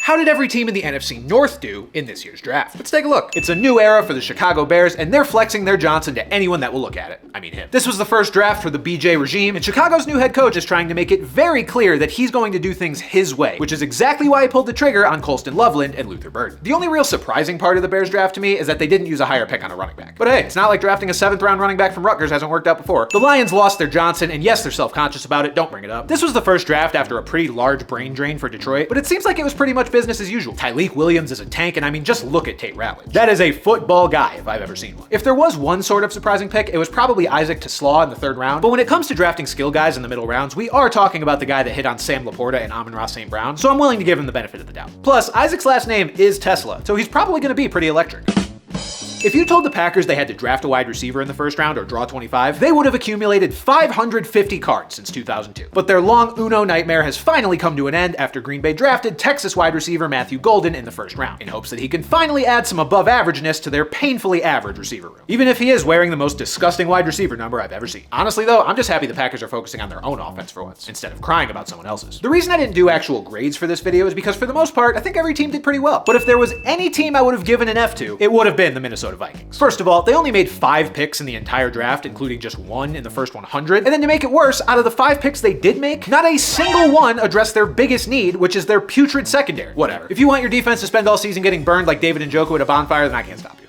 how did every team in the NFC North do in this year's draft? Let's take a look. It's a new era for the Chicago Bears, and they're flexing their Johnson to anyone that will look at it. I mean him. This was the first draft for the BJ regime, and Chicago's new head coach is trying to make it very clear that he's going to do things his way, which is exactly why he pulled the trigger on Colston Loveland and Luther Burden. The only real surprising part of the Bears draft to me is that they didn't use a higher pick on a running back. But hey, it's not like drafting a 7th round running back from Rutgers hasn't worked out before. The Lions lost their Johnson, and yes, they're self-conscious about it, don't bring it up. This was the first draft after a pretty large brain drain for Detroit, but it seems like it was pretty much business as usual. Tyleek Williams is a tank, and I mean, just look at Tate Ratledge. That is a football guy if I've ever seen one. If there was one sort of surprising pick, it was probably Isaac Teslaw in the 3rd round, but when it comes to drafting skill guys in the middle rounds, we are talking about the guy that hit on Sam Laporta and Amon-Ra St. Brown, so I'm willing to give him the benefit of the doubt. Plus, Isaac's last name is Tesla, so he's probably going to be pretty electric. If you told the Packers they had to draft a wide receiver in the 1st round or draw 25, they would have accumulated 550 cards since 2002. But their long Uno nightmare has finally come to an end after Green Bay drafted Texas wide receiver Matthew Golden in the 1st round, in hopes that he can finally add some above averageness to their painfully average receiver room. Even if he is wearing the most disgusting wide receiver number I've ever seen. Honestly though, I'm just happy the Packers are focusing on their own offense for once, instead of crying about someone else's. The reason I didn't do actual grades for this video is because for the most part, I think every team did pretty well. But if there was any team I would have given an F to, it would have been the Minnesota Vikings. First of all, they only made 5 picks in the entire draft, including just 1 in the first 100. And then to make it worse, out of the 5 picks they did make, not a single one addressed their biggest need, which is their putrid secondary. Whatever. If you want your defense to spend all season getting burned like David Njoku at a bonfire, then I can't stop you.